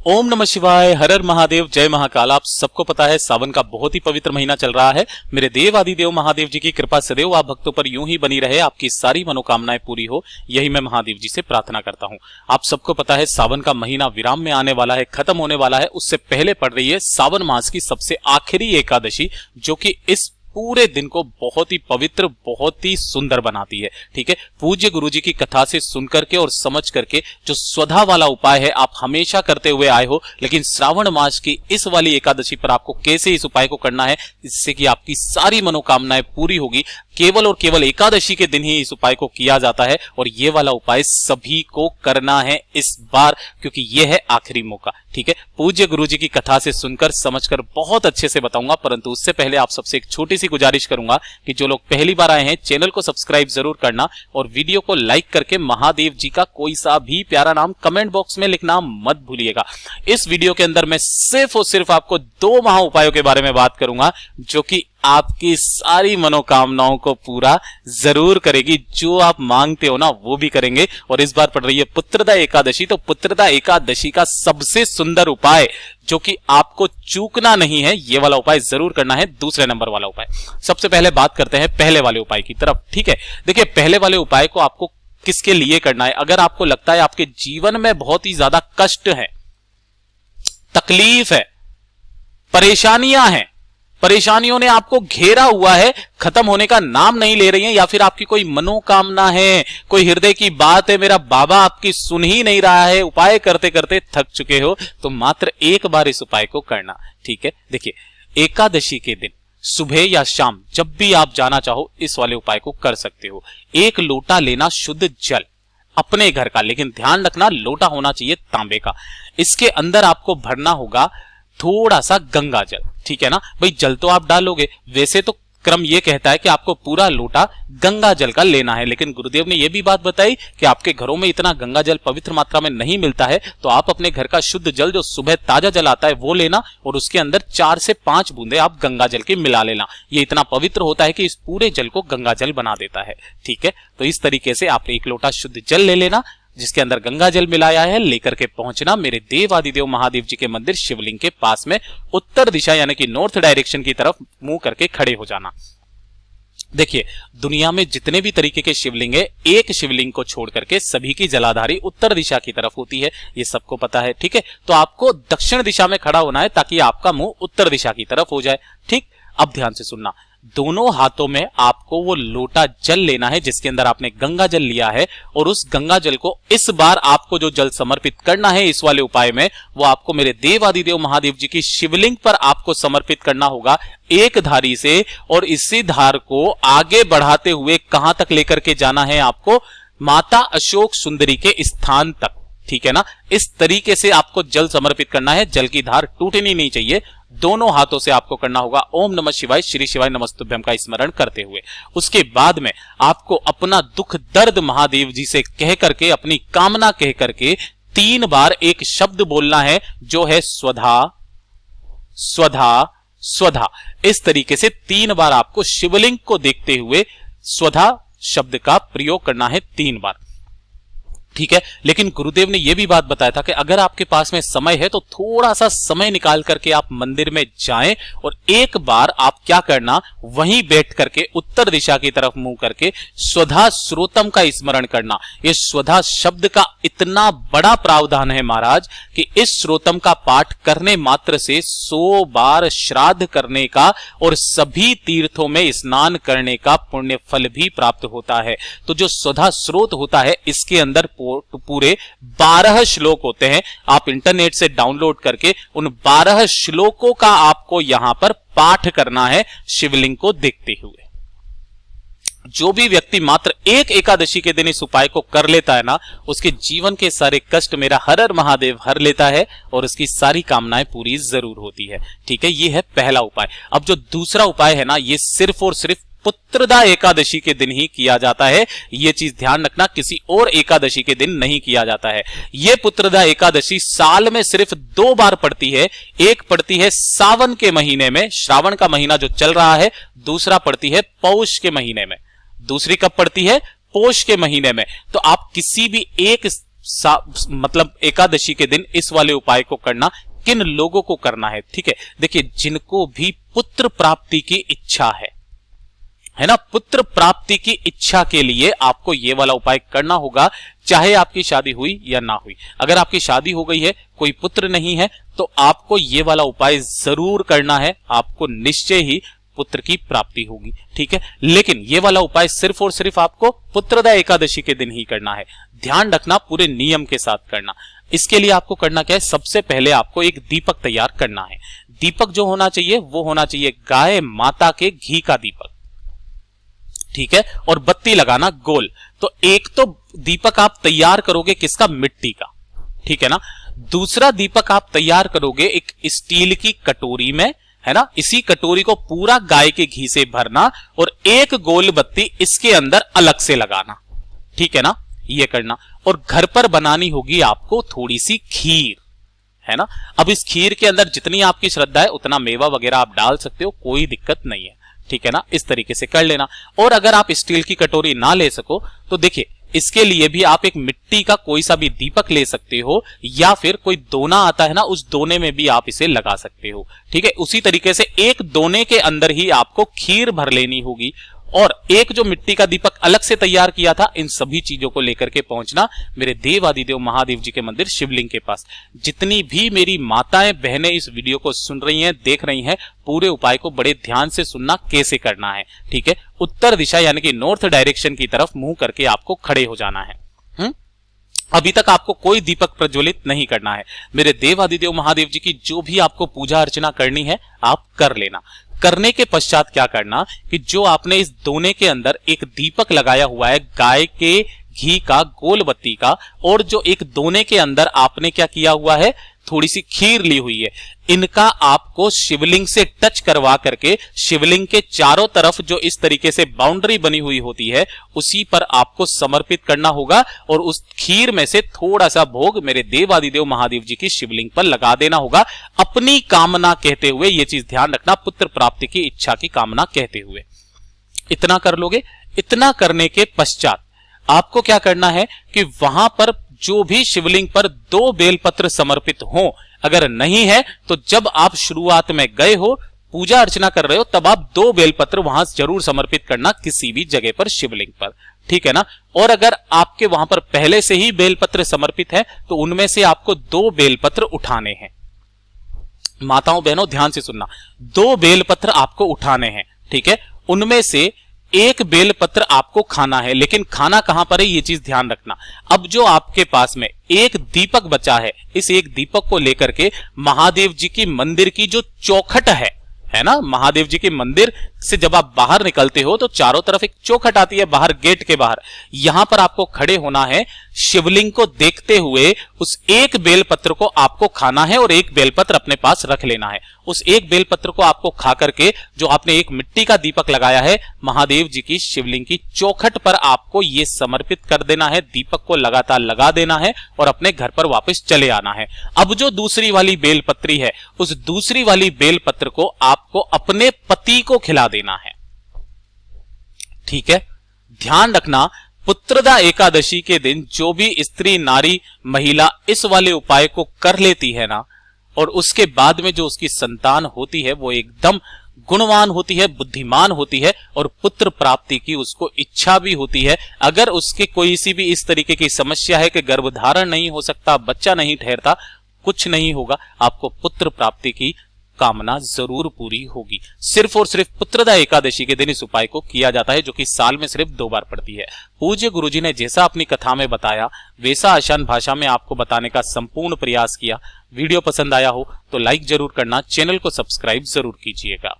ओम नमः शिवाय, हर हर महादेव, जय महाकाल। आप सबको पता है सावन का बहुत ही पवित्र महीना चल रहा है। मेरे देव आदिदेव महादेव जी की कृपा सदैव आप भक्तों पर यूं ही बनी रहे, आपकी सारी मनोकामनाएं पूरी हो, यही मैं महादेव जी से प्रार्थना करता हूं। आप सबको पता है सावन का महीना विराम में आने वाला है, खत्म होने वाला है। उससे पहले पड़ रही है सावन मास की सबसे आखिरी एकादशी, जो कि इस पूरे दिन को बहुत ही पवित्र, बहुत ही सुंदर बनाती है। ठीक है, पूज्य गुरु जी की कथा से सुन करके और समझ करके जो स्वधा वाला उपाय है आप हमेशा करते हुए आए हो, लेकिन श्रावण मास की इस वाली एकादशी पर आपको कैसे इस उपाय को करना है, इससे कि आपकी सारी मनोकामनाएं पूरी होगी। केवल और केवल एकादशी के दिन ही इस उपाय को किया जाता है और ये वाला उपाय सभी को करना है इस बार, क्योंकि ये है आखिरी मौका। ठीक है, पूज्य गुरु जी की कथा से सुनकर समझकर बहुत अच्छे से बताऊंगा, परंतु उससे पहले आप सबसे एक छोटी सी गुजारिश करूंगा कि जो लोग पहली बार आए हैं चैनल को सब्सक्राइब जरूर करना और वीडियो को लाइक करके महादेव जी का कोई सा भी प्यारा नाम कमेंट बॉक्स में लिखना मत भूलिएगा। इस वीडियो के अंदर मैं सिर्फ और सिर्फ आपको 2 महा उपायों के बारे में बात करूंगा, जो कि आपकी सारी मनोकामनाओं को पूरा जरूर करेगी। जो आप मांगते हो ना वो भी करेंगे। और इस बार पड़ रही है पुत्रदा एकादशी, तो पुत्रदा एकादशी का सबसे सुंदर उपाय जो कि आपको चूकना नहीं है, ये वाला उपाय जरूर करना है, दूसरे नंबर वाला उपाय। सबसे पहले बात करते हैं पहले वाले उपाय की तरफ। ठीक है, देखिए पहले वाले उपाय को आपको किसके लिए करना है। अगर आपको लगता है आपके जीवन में बहुत ही ज्यादा कष्ट है, तकलीफ है, परेशानियां हैं, परेशानियों ने आपको घेरा हुआ है, खत्म होने का नाम नहीं ले रही हैं, या फिर आपकी कोई मनोकामना है, कोई हृदय की बात है, मेरा बाबा आपकी सुन ही नहीं रहा है, उपाय करते करते थक चुके हो, तो मात्र एक बार इस उपाय को करना। ठीक है, देखिए एकादशी के दिन सुबह या शाम जब भी आप जाना चाहो इस वाले उपाय को कर सकते हो। 1 लोटा लेना शुद्ध जल अपने घर का, लेकिन ध्यान रखना लोटा होना चाहिए तांबे का। इसके अंदर आपको भरना होगा थोड़ा सा गंगा जल। ठीक है ना भाई, जल तो आप डालोगे, वैसे तो क्रम ये कहता है कि आपको पूरा लोटा गंगा जल का लेना है, लेकिन गुरुदेव ने यह भी बात बताई कि आपके घरों में इतना गंगा जल पवित्र मात्रा में नहीं मिलता है, तो आप अपने घर का शुद्ध जल जो सुबह ताजा जल आता है वो लेना और उसके अंदर 4 से 5 बूंदे आप गंगा जल के मिला लेना। ये इतना पवित्र होता है कि इस पूरे जल को गंगा जल बना देता है। ठीक है, तो इस तरीके से आप 1 लोटा शुद्ध जल ले लेना जिसके अंदर गंगा जल मिलाया है, लेकर के पहुंचना मेरे देव आदिदेव महादेव जी के मंदिर शिवलिंग के पास में, उत्तर दिशा यानी कि नॉर्थ डायरेक्शन की तरफ मुंह करके खड़े हो जाना। देखिए दुनिया में जितने भी तरीके के शिवलिंग है, एक शिवलिंग को छोड़ करके सभी की जलाधारी उत्तर दिशा की तरफ होती है, ये सबको पता है। ठीक है, तो आपको दक्षिण दिशा में खड़ा होना है ताकि आपका मुंह उत्तर दिशा की तरफ हो जाए। ठीक, अब ध्यान से सुनना, दोनों हाथों में आपको वो लोटा जल लेना है जिसके अंदर आपने गंगा जल लिया है, और उस गंगा जल को इस बार आपको जो जल समर्पित करना है इस वाले उपाय में, वो आपको मेरे देव आदिदेव महादेव जी की शिवलिंग पर आपको समर्पित करना होगा एक धारी से, और इसी धार को आगे बढ़ाते हुए कहां तक लेकर के जाना है आपको, माता अशोक सुंदरी के स्थान तक। ठीक है ना, इस तरीके से आपको जल समर्पित करना है, जल की धार टूटनी नहीं चाहिए, दोनों हाथों से आपको करना होगा ओम नमः शिवाय श्री शिवाय नमस्तुभ्यम का स्मरण करते हुए। उसके बाद में आपको अपना दुख दर्द महादेव जी से कह करके, अपनी कामना कह करके 3 बार एक शब्द बोलना है जो है स्वधा स्वधा स्वधा। इस तरीके से 3 बार आपको शिवलिंग को देखते हुए स्वधा शब्द का प्रयोग करना है 3 बार। ठीक है, लेकिन गुरुदेव ने यह भी बात बताया था कि अगर आपके पास में समय है तो थोड़ा सा समय निकाल करके आप मंदिर में जाएं और एक बार आप क्या करना, वहीं बैठ करके उत्तर दिशा की तरफ मुंह करके स्वधा श्रोतम का स्मरण करना। ये स्वधा शब्द का इतना बड़ा प्रावधान है महाराज कि इस श्रोतम का पाठ करने मात्र से 100 बार श्राद्ध करने का और सभी तीर्थों में स्नान करने का पुण्य फल भी प्राप्त होता है। तो जो स्वधा स्रोत होता है इसके अंदर पूरे 12 श्लोक होते हैं। आप इंटरनेट से डाउनलोड करके उन 12 श्लोकों का आपको यहां पर पाठ करना है शिवलिंग को देखते हुए। जो भी व्यक्ति मात्र एक एकादशी के दिन इस उपाय को कर लेता है ना, उसके जीवन के सारे कष्ट मेरा हर हर महादेव हर लेता है और उसकी सारी कामनाएं पूरी जरूर होती है। ठीक है, ये है पहला उपाय। अब जो दूसरा उपाय है ना, ये सिर्फ और सिर्फ पुत्रदा एकादशी के दिन ही किया जाता है। यह चीज ध्यान रखना, किसी और एकादशी के दिन नहीं किया जाता है। यह पुत्रदा एकादशी साल में सिर्फ 2 बार पड़ती है। एक पड़ती है सावन के महीने में, श्रावण का महीना जो चल रहा है, दूसरा पड़ती है पौष के महीने में। दूसरी कब पड़ती है? पोष के महीने में। तो आप किसी भी एक मतलब एकादशी के दिन इस वाले उपाय को करना किन लोगों को करना है, ठीक है। देखिए, जिनको भी पुत्र प्राप्ति की इच्छा है ना, पुत्र प्राप्ति की इच्छा के लिए आपको ये वाला उपाय करना होगा, चाहे आपकी शादी हुई या ना हुई। अगर आपकी शादी हो गई है, कोई पुत्र नहीं है, तो आपको ये वाला उपाय जरूर करना है, आपको निश्चय ही पुत्र की प्राप्ति होगी, ठीक है। लेकिन ये वाला उपाय सिर्फ और सिर्फ आपको पुत्रदा एकादशी के दिन ही करना है। ध्यान रखना, पूरे नियम के साथ करना। इसके लिए आपको करना क्या है, सबसे पहले आपको एक दीपक तैयार करना है। दीपक जो होना चाहिए वो होना चाहिए गाय माता के घी का दीपक, ठीक है, और बत्ती लगाना गोल। तो एक तो दीपक आप तैयार करोगे किसका, मिट्टी का, ठीक है ना। दूसरा दीपक आप तैयार करोगे एक स्टील की कटोरी में, है ना। इसी कटोरी को पूरा गाय के घी से भरना और एक गोल बत्ती इसके अंदर अलग से लगाना, ठीक है ना, ये करना। और घर पर बनानी होगी आपको थोड़ी सी खीर, है ना। अब इस खीर के अंदर जितनी आपकी श्रद्धा है उतना मेवा वगैरह आप डाल सकते हो, कोई दिक्कत नहीं है, ठीक है ना। इस तरीके से कर लेना। और अगर आप स्टील की कटोरी ना ले सको तो देखिए, इसके लिए भी आप एक मिट्टी का कोई सा भी दीपक ले सकते हो, या फिर कोई दोना आता है ना, उस दोने में भी आप इसे लगा सकते हो, ठीक है। उसी तरीके से एक दोने के अंदर ही आपको खीर भर लेनी होगी और एक जो मिट्टी का दीपक अलग से तैयार किया था, इन सभी चीजों को लेकर के पहुंचना मेरे देवादिदेव महादेव जी के मंदिर शिवलिंग के पास। जितनी भी मेरी माताएं बहनें इस वीडियो को सुन रही हैं, देख रही हैं, पूरे उपाय को बड़े ध्यान से सुनना, कैसे करना है, ठीक है। उत्तर दिशा यानी कि नॉर्थ डायरेक्शन की तरफ मुंह करके आपको खड़े हो जाना है। अभी तक आपको कोई दीपक प्रज्वलित नहीं करना है। मेरे देवादिदेव महादेव जी की जो भी आपको पूजा अर्चना करनी है आप कर लेना। करने के पश्चात क्या करना कि जो आपने इस दोने के अंदर एक दीपक लगाया हुआ है गाय के घी का, गोल बत्ती का, और जो एक दोने के अंदर आपने क्या किया हुआ है, थोड़ी सी खीर ली हुई है, इनका आपको शिवलिंग से टच करवा करके शिवलिंग के चारों तरफ जो इस तरीके से बाउंड्री बनी हुई होती है उसी पर आपको समर्पित करना होगा और उस खीर में से थोड़ा सा भोग मेरे देवादिदेव महादेव जी की शिवलिंग पर लगा देना होगा, अपनी कामना कहते हुए। ये चीज ध्यान रखना, पुत्र प्राप्ति की इच्छा की कामना कहते हुए। इतना कर लोगे। इतना करने के पश्चात आपको क्या करना है कि वहां पर जो भी शिवलिंग पर 2 बेलपत्र समर्पित हो, अगर नहीं है तो जब आप शुरुआत में गए हो, पूजा अर्चना कर रहे हो, तब आप 2 बेलपत्र वहां जरूर समर्पित करना किसी भी जगह पर शिवलिंग पर, ठीक है ना। और अगर आपके वहां पर पहले से ही बेलपत्र समर्पित है तो उनमें से आपको 2 बेलपत्र उठाने हैं। माताओं बहनों ध्यान से सुनना, 2 बेलपत्र आपको उठाने हैं, ठीक है। उनमें से एक बेलपत्र आपको खाना है, लेकिन खाना कहां पर है ये चीज ध्यान रखना। अब जो आपके पास में एक दीपक बचा है, इस एक दीपक को लेकर के महादेव जी की मंदिर की जो चौखट है ना, महादेव जी के मंदिर से जब आप बाहर निकलते हो तो चारों तरफ एक चौखट आती है बाहर, गेट के बाहर। यहां पर आपको खड़े होना है, शिवलिंग को देखते हुए उस एक बेलपत्र को आपको खाना है और एक बेलपत्र अपने पास रख लेना है। उस एक बेलपत्र को आपको खा करके जो आपने एक मिट्टी का दीपक लगाया है महादेव जी की शिवलिंग की चौखट पर आपको ये समर्पित कर देना है, दीपक को लगातार लगा देना है और अपने घर पर वापस चले आना है। अब जो दूसरी वाली बेलपत्री है, उस दूसरी वाली बेलपत्र को आपको अपने पति को खिला देना है, ठीक है। ध्यान रखना, पुत्रदा एकादशी के दिन जो भी स्त्री नारी महिला इस वाले उपाय को कर लेती है ना, और उसके बाद में जो उसकी संतान होती है वो एकदम गुणवान होती है, बुद्धिमान होती है और पुत्र प्राप्ति की उसको इच्छा भी होती है। अगर उसके कोई सी भी इस तरीके की समस्या है कि गर्भधारण नहीं हो सकता, बच्चा नहीं ठहरता, कुछ नहीं होगा, आपको पुत्र प्राप्ति की कामना जरूर पूरी होगी। सिर्फ और सिर्फ पुत्रदा एकादशी के दिन इस उपाय को किया जाता है, जो कि साल में सिर्फ 2 बार पड़ती है। पूज्य गुरुजी ने जैसा अपनी कथा में बताया वैसा आसान भाषा में आपको बताने का संपूर्ण प्रयास किया। वीडियो पसंद आया हो तो लाइक जरूर करना, चैनल को सब्सक्राइब जरूर कीजिएगा।